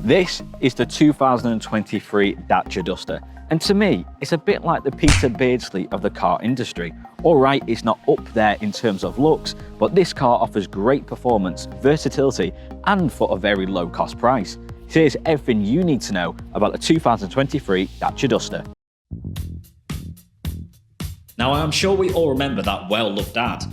This is the 2023 Dacia Duster, and to me, it's a bit like the Peter Beardsley of the car industry. Alright, it's not up there in terms of looks, but this car offers great performance, versatility, and for a very low cost price. So here's everything you need to know about the 2023 Dacia Duster. Now I'm sure we all remember that well-loved ad.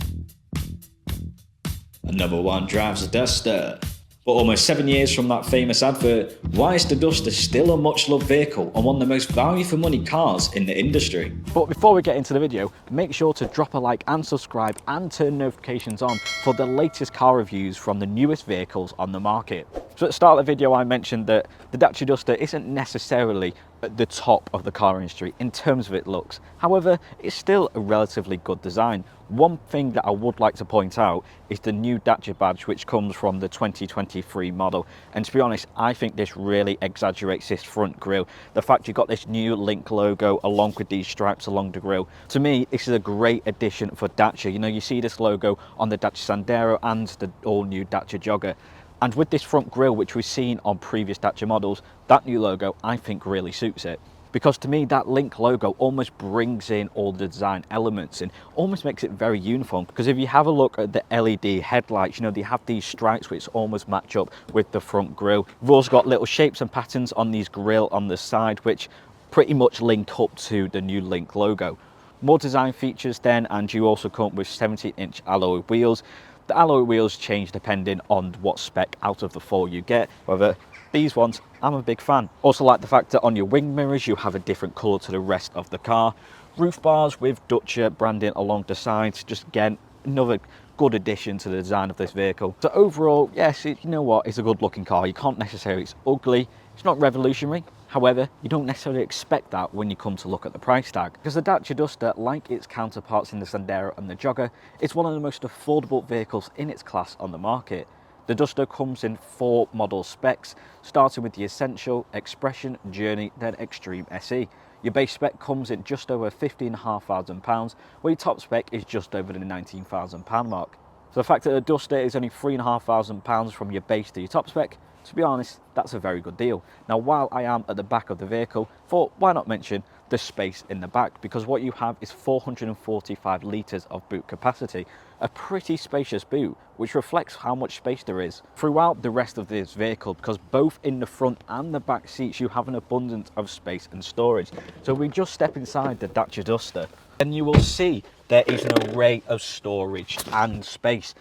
Another one drives a Duster. But almost 7 years from that famous advert, why is the Duster still a much-loved vehicle and one of the most value-for-money cars in the industry? But before we get into the video, make sure to drop a like and subscribe and turn notifications on for the latest car reviews from the newest vehicles on the market. So at the start of the video I mentioned that the Dacia Duster isn't necessarily at the top of the car industry in terms of its looks. However, it's still a relatively good design. One thing that I would like to point out is the new Dacia badge, which comes from the 2023 model. And to be honest, I think this really exaggerates this front grille. The fact you've got this new Link logo along with these stripes along the grille. To me, this is a great addition for Dacia. You know, you see this logo on the Dacia Sandero and the all-new Dacia Jogger. And with this front grille, which we've seen on previous Dacia models, that new logo, I think, really suits it. Because to me, that Link logo almost brings in all the design elements and almost makes it very uniform. Because if you have a look at the LED headlights, you know, they have these stripes which almost match up with the front grille. We've also got little shapes and patterns on these grille on the side, which pretty much link up to the new Link logo. More design features then, and you also come with 17-inch alloy wheels. The alloy wheels change depending on what spec out of the four you get. However, these ones, I'm a big fan. Also like the fact that on your wing mirrors, you have a different colour to the rest of the car. Roof bars with Dacia branding along the sides, just again, another good addition to the design of this vehicle. So overall, yes, you know what, it's a good looking car. You can't necessarily, it's ugly, it's not revolutionary. However, you don't necessarily expect that when you come to look at the price tag. Because the Dacia Duster, like its counterparts in the Sandero and the Jogger, is one of the most affordable vehicles in its class on the market. The Duster comes in 4 model specs, starting with the Essential, Expression, Journey, then Extreme SE. Your base spec comes in just over £15,500, where your top spec is just over the £19,000 mark. So the fact that the Duster is only £3,500 from your base to your top spec, to be honest, that's a very good deal. Now, while I am at the back of the vehicle, thought why not mention the space in the back, because what you have is 445 litres of boot capacity, a pretty spacious boot, which reflects how much space there is throughout the rest of this vehicle, because both in the front and the back seats you have an abundance of space and storage. So we just step inside the Dacia Duster and you will see there is an array of storage and space.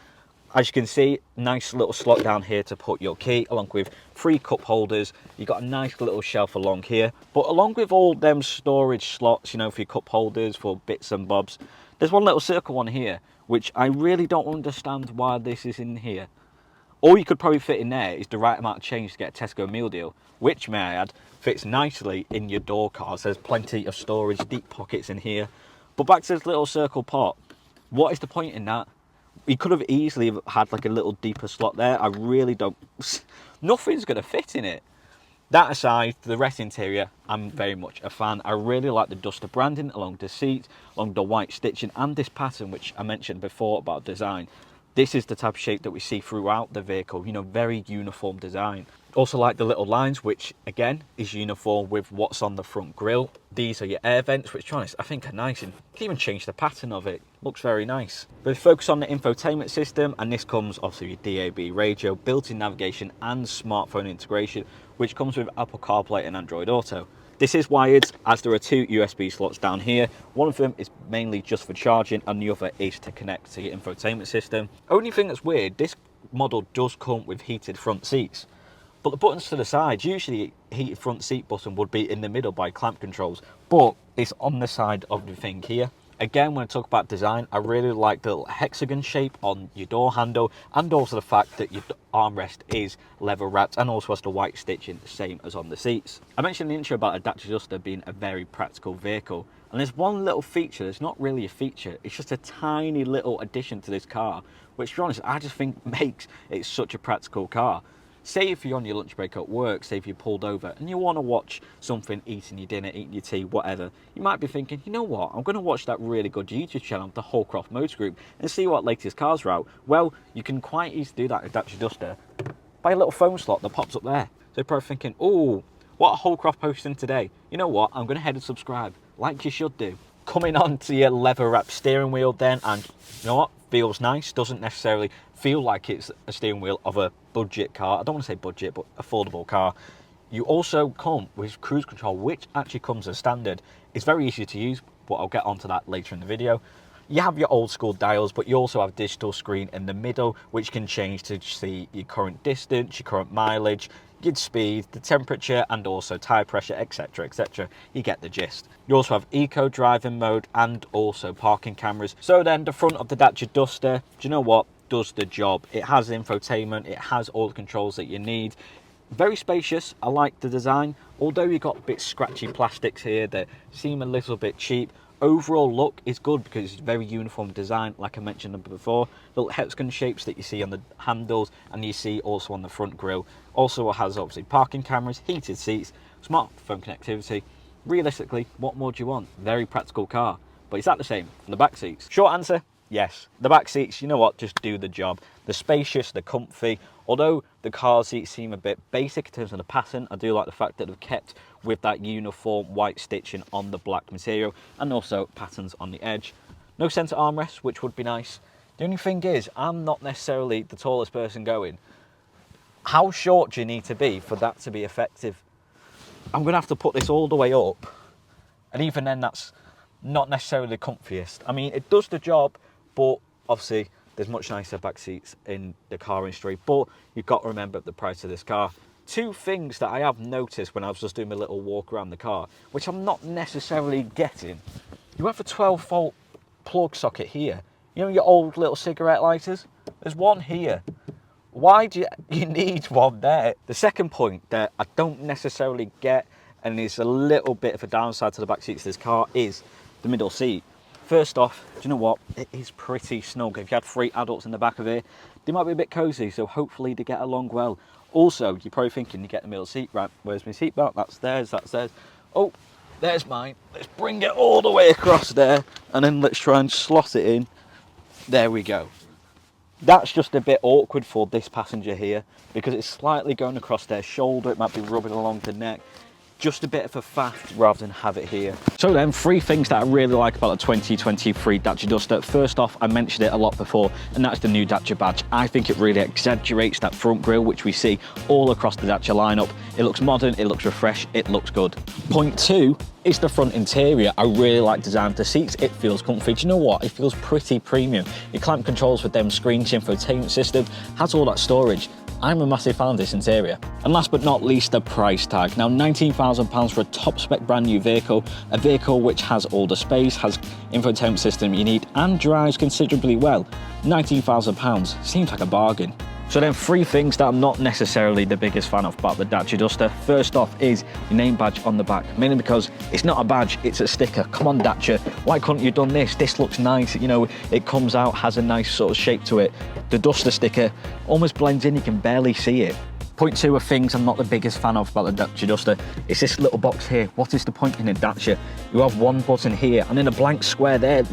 As you can see, nice little slot down here to put your key, along with 3 cup holders. You've got a nice little shelf along here. But along with all them storage slots, you know, for your cup holders, for bits and bobs, there's one little circle one here, which I really don't understand why this is in here. All you could probably fit in there is the right amount of change to get a Tesco meal deal, which, may I add, fits nicely in your door cars. There's plenty of storage, deep pockets in here. But back to this little circle pot. What is the point in that? You could have easily had like a little deeper slot there. I really don't, nothing's going to fit in it. That aside, the rest interior, I'm very much a fan. I really like the Duster branding along the seat, along the white stitching, and this pattern, which I mentioned before about design. This is the type of shape that we see throughout the vehicle, you know, very uniform design. Also like the little lines, which again is uniform with what's on the front grille. These are your air vents, which, to be honest, I think are nice, and you can even change the pattern of it. Looks very nice. But focus on the infotainment system, and this comes obviously with DAB radio, built-in navigation and smartphone integration, which comes with Apple CarPlay and Android Auto. This is wired, as there are 2 USB slots down here. One of them is mainly just for charging and the other is to connect to your infotainment system. Only thing that's weird, this model does come with heated front seats. But the buttons to the side, usually heated front seat button would be in the middle by clamp controls, but it's on the side of the thing here. Again, when I talk about design, I really like the little hexagon shape on your door handle, and also the fact that your armrest is leather wrapped and also has the white stitching, the same as on the seats. I mentioned in the intro about a Dacia Duster being a very practical vehicle, and there's one little feature that's not really a feature, it's just a tiny little addition to this car, which, to be honest, I just think makes it such a practical car. Say if you're on your lunch break at work, say if you're pulled over and you want to watch something, eating your dinner, eating your tea, whatever, you might be thinking, you know what, I'm going to watch that really good YouTube channel, the Holdcroft Motor Group, and see what latest cars are out. Well, you can quite easily do that with Dacia Duster by a little phone slot that pops up there. So So you're probably thinking, oh, what a Holdcroft posting today. You know what? I'm going to head and subscribe, like you should do. Coming on to your leather wrap steering wheel then, and you know what? Feels nice. Doesn't necessarily feel like it's a steering wheel of a budget car. I don't want to say budget, but affordable car. You also come with cruise control, which actually comes as standard. It's very easy to use, but I'll get onto that later in the video. You have your old school dials, but you also have a digital screen in the middle, which can change to see your current distance, your current mileage, your speed, the temperature, and also tire pressure, etc, etc. You get the gist. You also have eco driving mode and also parking cameras. So then the front of the Dacia Duster, do you know what? Does the job. It has infotainment, it has all the controls that you need. Very spacious. I like the design, although you've got a bit scratchy plastics here that seem a little bit cheap. Overall look is good because it's very uniform design, like I mentioned before. Little hexagon shapes that you see on the handles and you see also on the front grille. Also it has obviously parking cameras, heated seats, smartphone connectivity. Realistically, what more do you want? Very practical car. But is that the same on the back seats? Short answer, yes. The back seats, you know what, just do the job. They're spacious, they're comfy. Although the car seats seem a bit basic in terms of the pattern, I do like the fact that they've kept with that uniform white stitching on the black material and also patterns on the edge. No centre armrest, which would be nice. The only thing is, I'm not necessarily the tallest person going. How short do you need to be for that to be effective? I'm going to have to put this all the way up, and even then that's not necessarily the comfiest. I mean, it does the job, but obviously there's much nicer back seats in the car industry, but you've got to remember the price of this car. Two things that I have noticed when I was just doing my little walk around the car, which I'm not necessarily getting. You have a 12-volt plug socket here. You know your old little cigarette lighters? There's one here. Why do you need one there? The second point that I don't necessarily get, and is a little bit of a downside to the back seats of this car, is the middle seat. First off, do you know what? It is pretty snug. If you had 3 adults in the back of it, they might be a bit cozy, so hopefully they get along well. Also, you're probably thinking you get the middle seat, right? Where's my seat belt? That's theirs, that's theirs. Oh, there's mine. Let's bring it all the way across there, and then let's try and slot it in. There we go. That's just a bit awkward for this passenger here, because it's slightly going across their shoulder. It might be rubbing along the neck. Just a bit of a faff rather than have it here. So then, 3 things that I really like about the 2023 Dacia Duster. First off, I mentioned it a lot before, and that's the new Dacia badge. I think it really exaggerates that front grille, which we see all across the Dacia lineup. It looks modern, it looks refreshed, it looks good. Point 2 is the front interior. I really like the design of the seats. It feels comfy. Do you know what? It feels pretty premium. Your clamp controls with them screens, infotainment system, has all that storage. I'm a massive fan of this interior. And last but not least, the price tag. Now, £19,000 for a top spec brand new vehicle, a vehicle which has all the space, has infotainment system you need, and drives considerably well. £19,000 seems like a bargain. So then, 3 things that I'm not necessarily the biggest fan of about the Dacia Duster. First off is your name badge on the back, mainly because it's not a badge, it's a sticker. Come on, Dacia, why couldn't you have done this? This looks nice, you know, it comes out, has a nice sort of shape to it. The Duster sticker almost blends in, you can barely see it. Point 2 of things I'm not the biggest fan of about the Dacia Duster is this little box here. What is the point in a Dacia? You have one button here and then a blank square there.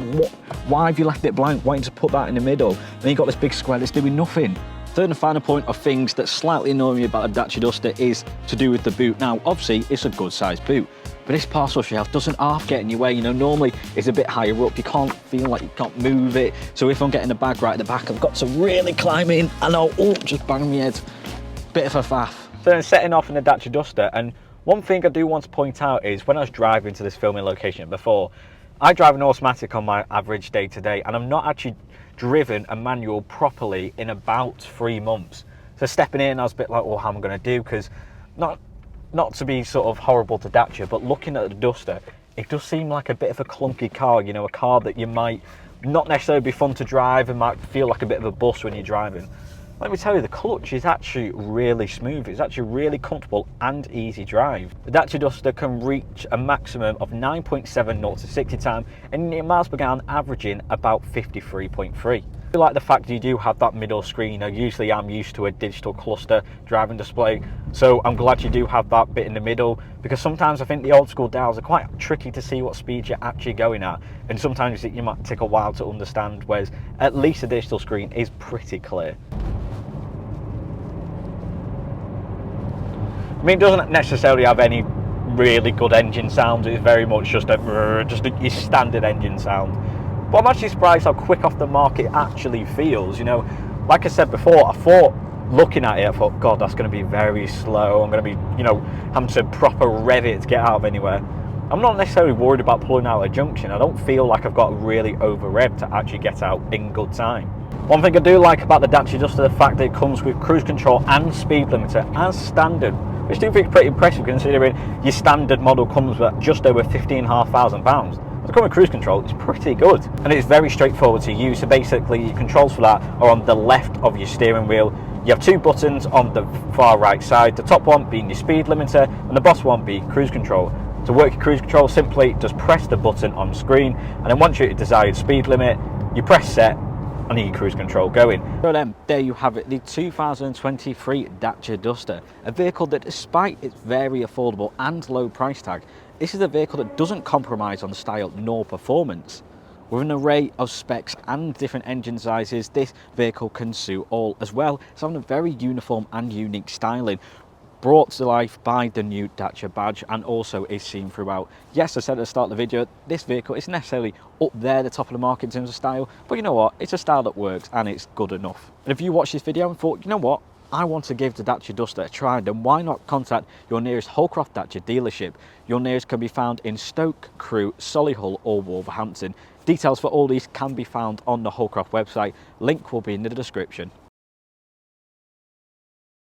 Why have you left it blank? Why don't you just put that in the middle? Then you've got this big square that's doing nothing. Third and final point of things that slightly annoy me about a Dacia Duster is to do with the boot. Now, obviously, it's a good sized boot, but this parcel shelf doesn't half get in your way. You know, normally it's a bit higher up. You can't feel like you can't move it. So if I'm getting the bag right at the back, I've got to really climb in and I'll just bang my head. Bit of a faff. So then setting off in the Dacia Duster, and one thing I do want to point out is when I was driving to this filming location before, I drive an automatic on my average day to day, and I'm not actually driven a manual properly in about 3 months. So stepping in, I was a bit like, well, how am I going to do? Because not to be sort of horrible to Dacia, but looking at the Duster, it does seem like a bit of a clunky car, you know, a car that you might not necessarily be fun to drive and might feel like a bit of a bus when you're driving. Let me tell you, the clutch is actually really smooth. It's actually really comfortable and easy drive. The Dacia Duster can reach a maximum of 9.7 0 to 60 time, and in miles per gallon averaging about 53.3. I like the fact you do have that middle screen. You know, usually I'm used to a digital cluster driving display, so I'm glad you do have that bit in the middle, because sometimes I think the old school dials are quite tricky to see what speed you're actually going at, and sometimes you might take a while to understand, whereas at least the digital screen is pretty clear. mean, it doesn't necessarily have any really good engine sounds. It's very much just your standard engine sound. But I'm actually surprised how quick off the mark it actually feels. You know, like I said before, I thought, looking at it, I thought, God, that's going to be very slow. I'm going to be, you know, having to proper rev it to get out of anywhere. I'm not necessarily worried about pulling out a junction. I don't feel like I've got to really over rev to actually get out in good time. One thing I do like about the Dacia Duster, the fact that it comes with cruise control and speed limiter as standard, which I do think is pretty impressive considering your standard model comes with just over £15,500. To come with cruise control, it's pretty good, and it's very straightforward to use. So basically your controls for that are on the left of your steering wheel. You have two buttons on the far right side, the top one being your speed limiter and the bottom one being cruise control. To work your cruise control, simply just press the button on screen, and then once you're at your desired speed limit, you press set and your cruise control going. So then, there you have it, the 2023 Dacia Duster, a vehicle that, despite its very affordable and low price tag, this is a vehicle that doesn't compromise on style nor performance. With an array of specs and different engine sizes, this vehicle can suit all, as well as having a very uniform and unique styling, brought to life by the new Dacia badge, and also is seen throughout. Yes, I said at the start of the video, this vehicle isn't necessarily up there the top of the market in terms of style, but you know what, it's a style that works and it's good enough. And if you watched this video and thought, you know what, I want to give the Dacia Duster a try, then why not contact your nearest Holdcroft Dacia dealership. Your nearest can be found in Stoke, Crewe, Solihull or Wolverhampton. Details for all these can be found on the Holdcroft website. Link will be in the description.